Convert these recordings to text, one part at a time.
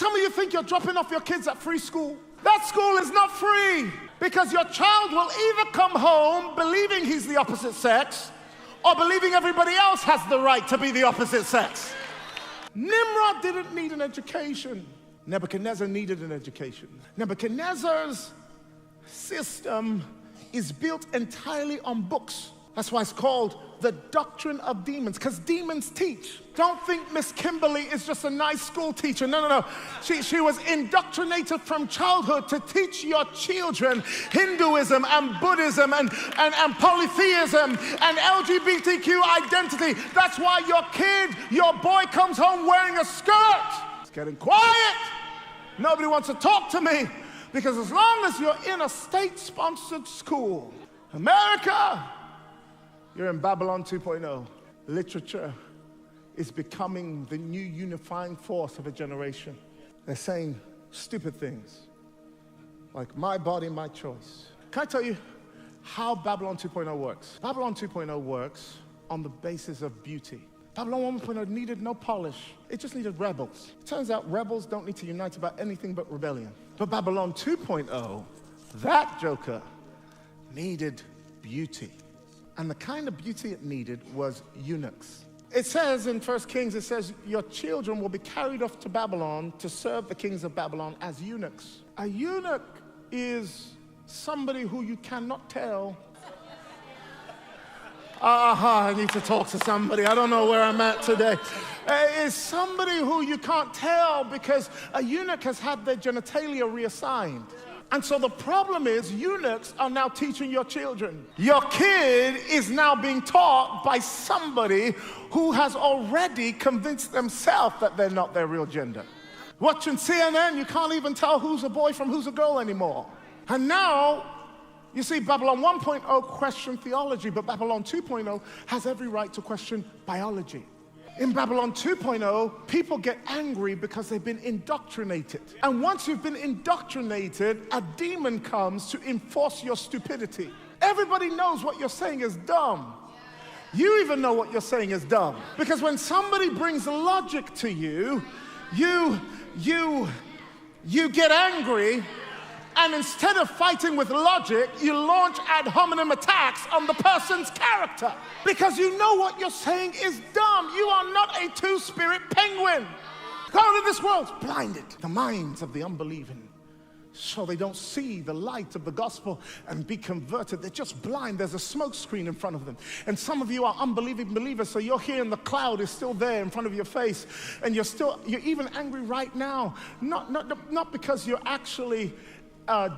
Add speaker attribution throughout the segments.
Speaker 1: Some of you think you're dropping off your kids at free school. That school is not free, because your child will either come home believing he's the opposite sex or believing everybody else has the right to be the opposite sex. Nimrod didn't need an education. Nebuchadnezzar needed an education. Nebuchadnezzar's system is built entirely on books. That's why it's called the Doctrine of Demons, because demons teach. Don't think Miss Kimberly is just a nice school teacher. No. She was indoctrinated from childhood to teach your children Hinduism and Buddhism and polytheism and LGBTQ identity. That's why your boy comes home wearing a skirt. It's getting quiet. Nobody wants to talk to me, because as long as you're in a state-sponsored school, America, you're in Babylon 2.0. Literature is becoming the new unifying force of a generation. They're saying stupid things like my body, my choice. Can I tell you how Babylon 2.0 works? Babylon 2.0 works on the basis of beauty. Babylon 1.0 needed no polish. It just needed rebels. It turns out rebels don't need to unite about anything but rebellion. But Babylon 2.0, that joker, needed beauty. And the kind of beauty it needed was eunuchs. It says in 1 Kings, it says, your children will be carried off to Babylon to serve the kings of Babylon as eunuchs. A eunuch is somebody who you cannot tell. I need to talk to somebody. I don't know where I'm at today. Is somebody who you can't tell, because a eunuch has had their genitalia reassigned. And so the problem is eunuchs are now teaching your children. Your kid is now being taught by somebody who has already convinced themselves that they're not their real gender. Watching CNN, you can't even tell who's a boy from who's a girl anymore. And now, you see, Babylon 1.0 questioned theology, but Babylon 2.0 has every right to question biology. In Babylon 2.0, people get angry because they've been indoctrinated. And once you've been indoctrinated, a demon comes to enforce your stupidity. Everybody knows what you're saying is dumb. You even know what you're saying is dumb. Because when somebody brings logic to you, you get angry, and instead of fighting with logic, you launch ad hominem attacks on the person's character. Because you know what you're saying is dumb. You are not a two-spirit penguin. God of this world blinded the minds of the unbelieving, so they don't see the light of the gospel and be converted. They're just blind. There's a smoke screen in front of them. And some of you are unbelieving believers, so you're here and the cloud is still there in front of your face, and you're even angry right now. Not because you're actually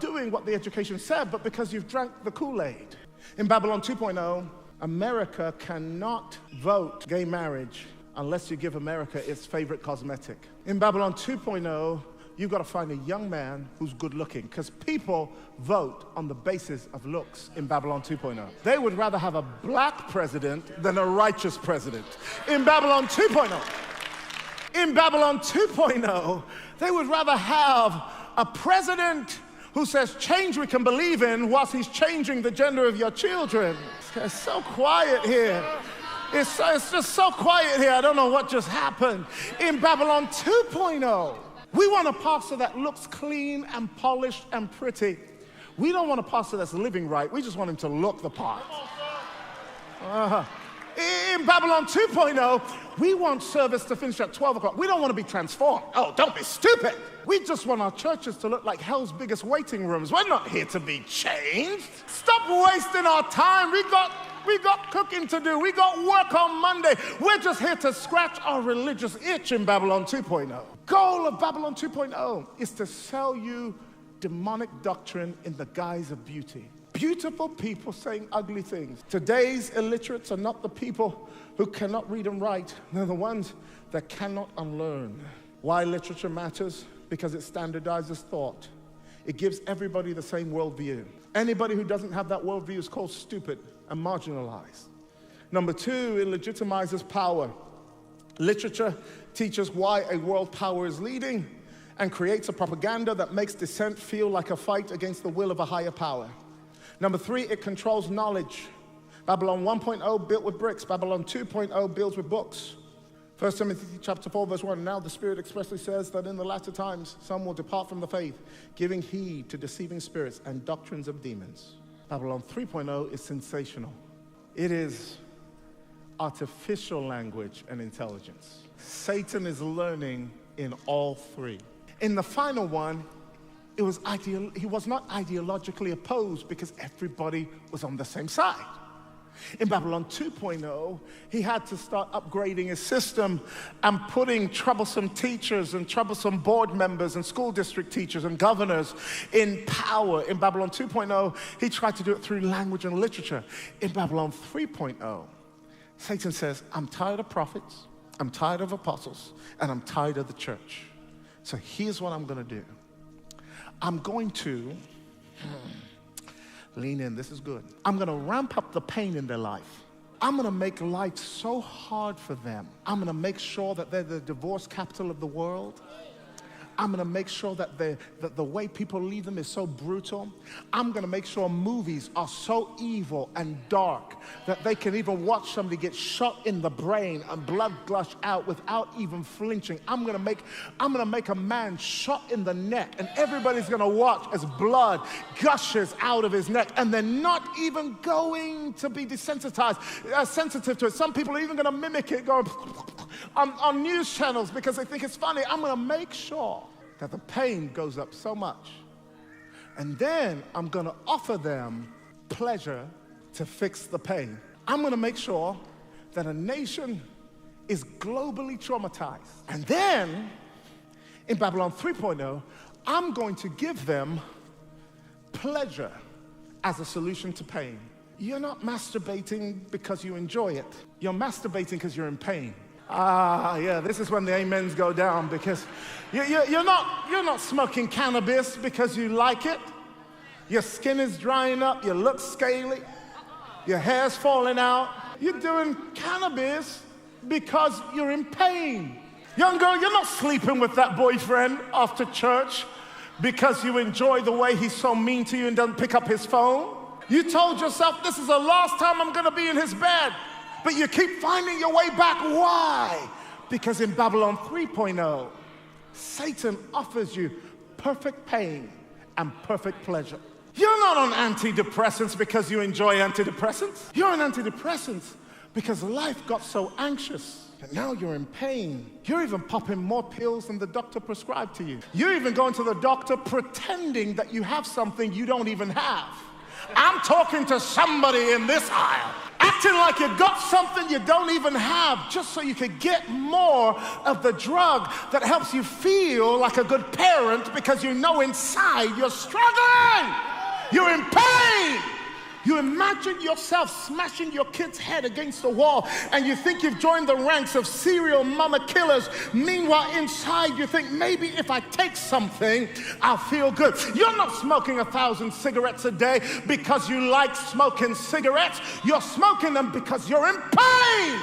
Speaker 1: doing what the education said, but because you've drank the Kool-Aid. In Babylon 2.0, America cannot vote gay marriage unless you give America its favorite cosmetic. In Babylon 2.0, you've got to find a young man who's good looking, because people vote on the basis of looks in Babylon 2.0. They would rather have a black president than a righteous president. In Babylon 2.0, they would rather have a president who says change we can believe in whilst he's changing the gender of your children. It's so quiet here. It's just so quiet here. I don't know what just happened. In Babylon 2.0, we want a pastor that looks clean and polished and pretty. We don't want a pastor that's living right. We just want him to look the part. In Babylon 2.0, we want service to finish at 12 o'clock. We don't want to be transformed. Oh, don't be stupid. We just want our churches to look like hell's biggest waiting rooms. We're not here to be changed. Stop wasting our time. We got cooking to do. We got work on Monday. We're just here to scratch our religious itch in Babylon 2.0. Goal of Babylon 2.0 is to sell you demonic doctrine in the guise of beauty. Beautiful people saying ugly things. Today's illiterates are not the people who cannot read and write. They're the ones that cannot unlearn. Why literature matters? Because it standardizes thought. It gives everybody the same worldview. Anybody who doesn't have that worldview is called stupid and marginalized. Number two, it legitimizes power. Literature teaches why a world power is leading and creates a propaganda that makes dissent feel like a fight against the will of a higher power. Number three, it controls knowledge. Babylon 1.0 built with bricks. Babylon 2.0 builds with books. 1 Timothy chapter 4, verse 1, now the Spirit expressly says that in the latter times some will depart from the faith, giving heed to deceiving spirits and doctrines of demons. Babylon 3.0 is sensational. It is artificial language and intelligence. Satan is learning in all three. In the final one, he was not ideologically opposed because everybody was on the same side. In Babylon 2.0, he had to start upgrading his system and putting troublesome teachers and troublesome board members and school district teachers and governors in power. In Babylon 2.0, he tried to do it through language and literature. In Babylon 3.0, Satan says, I'm tired of prophets, I'm tired of apostles, and I'm tired of the church. So here's what I'm going to do. I'm going to lean in, this is good. I'm going to ramp up the pain in their life. I'm going to make life so hard for them. I'm going to make sure that they're the divorce capital of the world. I'm going to make sure that the way people leave them is so brutal. I'm going to make sure movies are so evil and dark that they can even watch somebody get shot in the brain and blood gush out without even flinching. I'm going to make a man shot in the neck, and everybody's going to watch as blood gushes out of his neck, and they're not even going to be desensitized, sensitive to it. Some people are even going to mimic it, going on news channels because they think it's funny. I'm going to make sure that the pain goes up so much. And then I'm going to offer them pleasure to fix the pain. I'm going to make sure that a nation is globally traumatized. And then, in Babylon 3.0, I'm going to give them pleasure as a solution to pain. You're not masturbating because you enjoy it. You're masturbating because you're in pain. Yeah, this is when the amens go down, because you're not smoking cannabis because you like it. Your skin is drying up, you look scaly, your hair's falling out. You're doing cannabis because you're in pain. Young girl, you're not sleeping with that boyfriend after church because you enjoy the way he's so mean to you and doesn't pick up his phone. You told yourself, this is the last time I'm going to be in his bed. But you keep finding your way back. Why? Because in Babylon 3.0, Satan offers you perfect pain and perfect pleasure. You're not on antidepressants because you enjoy antidepressants. You're on antidepressants because life got so anxious and now you're in pain. You're even popping more pills than the doctor prescribed to you. You're even going to the doctor pretending that you have something you don't even have. I'm talking to somebody in this aisle, acting like you got something you don't even have just so you could get more of the drug that helps you feel like a good parent because you know inside you're struggling. You're in pain. You imagine yourself smashing your kid's head against the wall and you think you've joined the ranks of serial mama killers. Meanwhile, inside you think, maybe if I take something, I'll feel good. You're not smoking 1,000 cigarettes a day because you like smoking cigarettes. You're smoking them because you're in pain.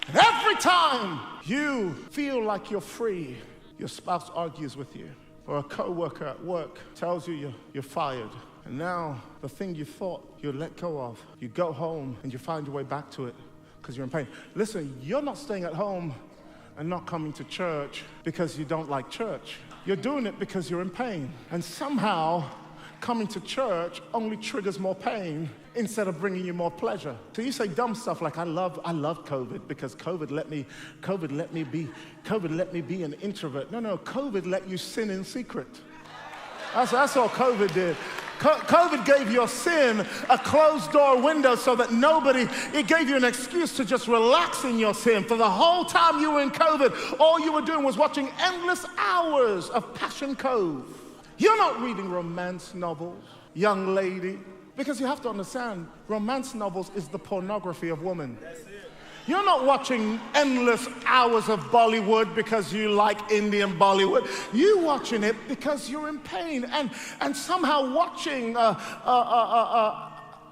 Speaker 1: And every time you feel like you're free, your spouse argues with you, or a co-worker at work tells you you're fired. And now, the thing you thought you'd let go of, you go home and you find your way back to it because you're in pain. Listen, you're not staying at home and not coming to church because you don't like church. You're doing it because you're in pain. And somehow, coming to church only triggers more pain instead of bringing you more pleasure. So you say dumb stuff like, I love COVID because COVID let me be an introvert. No, COVID let you sin in secret. That's all COVID did. COVID gave your sin a closed door window so that it gave you an excuse to just relax in your sin. For the whole time you were in COVID, all you were doing was watching endless hours of Passion Cove. You're not reading romance novels, young lady, because you have to understand, romance novels is the pornography of women. You're not watching endless hours of Bollywood because you like Indian Bollywood. You're watching it because you're in pain. And somehow watching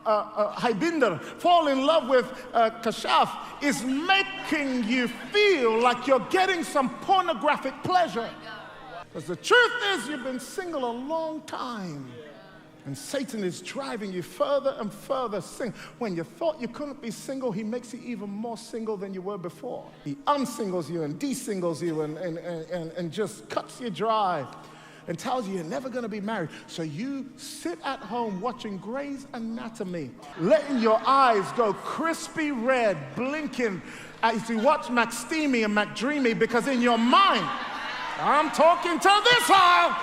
Speaker 1: Haibinder fall in love with Kashaf is making you feel like you're getting some pornographic pleasure. Because the truth is you've been single a long time And Satan is driving you further and further single. When you thought you couldn't be single, he makes you even more single than you were before. He unsingles you and desingles you and just cuts you dry and tells you you're never going to be married. So you sit at home watching Grey's Anatomy, letting your eyes go crispy red, blinking as you watch McSteamy and McDreamy, because in your mind, I'm talking to this aisle,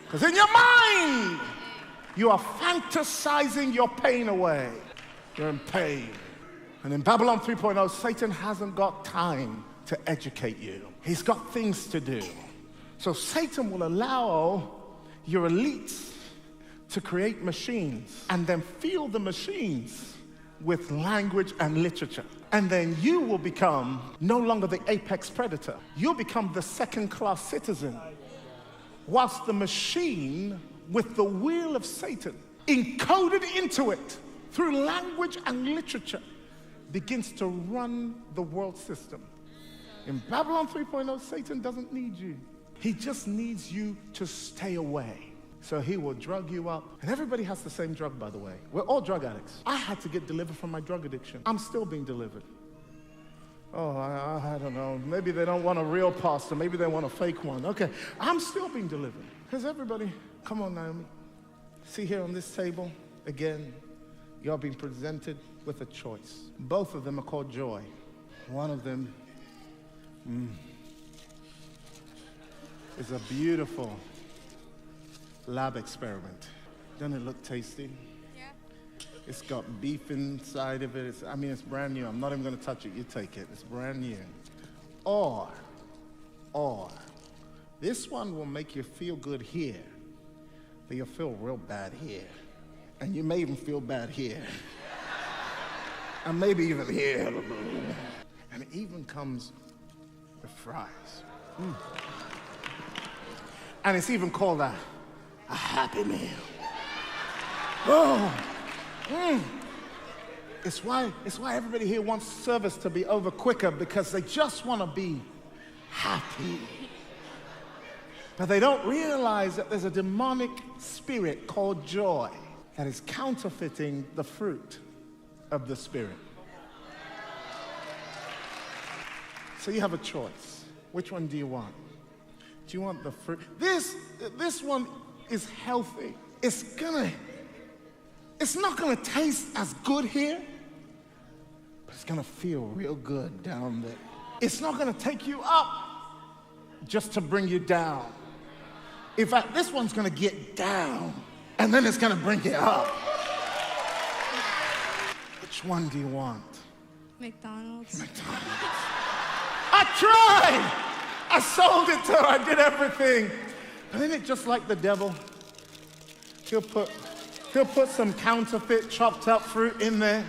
Speaker 1: because in your mind, you are fantasizing your pain away. You're in pain. And in Babylon 3.0, Satan hasn't got time to educate you. He's got things to do. So Satan will allow your elites to create machines and then fill the machines with language and literature. And then you will become no longer the apex predator. You'll become the second-class citizen, whilst the machine with the wheel of Satan encoded into it through language and literature begins to run the world system. In Babylon 3.0, Satan doesn't need you. He just needs you to stay away. So he will drug you up. And everybody has the same drug, by the way. We're all drug addicts. I had to get delivered from my drug addiction. I'm still being delivered. Oh, I don't know. Maybe they don't want a real pastor. Maybe they want a fake one. Okay, I'm still being delivered. Because everybody, come on, Naomi. See here on this table, again, you're being presented with a choice. Both of them are called joy. One of them is a beautiful lab experiment. Doesn't it look tasty? Yeah. It's got beef inside of it. It's brand new. I'm not even going to touch it. You take it. It's brand new. Or, this one will make you feel good here, but you'll feel real bad here. And you may even feel bad here. And maybe even here. And it even comes with fries. And it's even called a Happy Meal. It's why everybody here wants service to be over quicker, because they just want to be happy. But they don't realize that there's a demonic spirit called joy that is counterfeiting the fruit of the Spirit. So you have a choice. Which one do you want? Do you want the fruit? This one is healthy. It's not gonna taste as good here, but it's gonna feel real good down there. It's not gonna take you up just to bring you down. In fact, this one's gonna get down, and then it's gonna bring you up. Which one do you want?
Speaker 2: McDonald's.
Speaker 1: I tried! I sold it to her, I did everything. But isn't it just like the devil? He'll put some counterfeit chopped up fruit in there.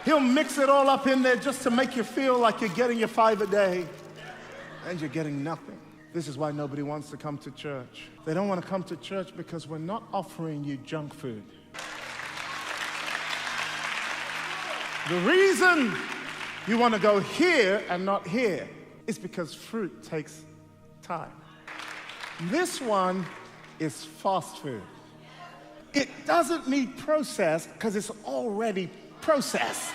Speaker 1: He'll mix it all up in there just to make you feel like you're getting your 5 a day. And you're getting nothing. This is why nobody wants to come to church. They don't want to come to church because we're not offering you junk food. The reason you want to go here and not here is because fruit takes time. This one is fast food. It doesn't need processed because it's already processed.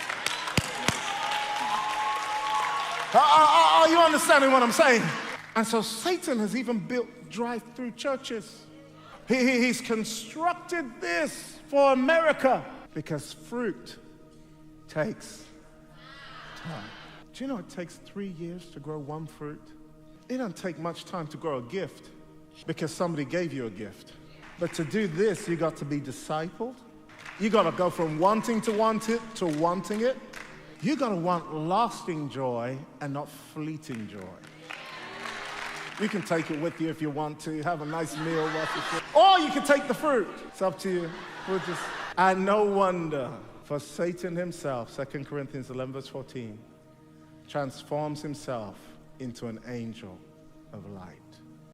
Speaker 1: Are you understanding what I'm saying? And so Satan has even built drive-through churches. He's constructed this for America because fruit takes time. Do you know it takes 3 years to grow one fruit? It doesn't take much time to grow a gift because somebody gave you a gift. But to do this, you got to be discipled. You got to go from wanting to want it to wanting it. You got to want lasting joy and not fleeting joy. You can take it with you if you want to. Have a nice meal. Or you can take the fruit. It's up to you. And no wonder, for Satan himself, 2 Corinthians 11 verse 14, transforms himself into an angel of light.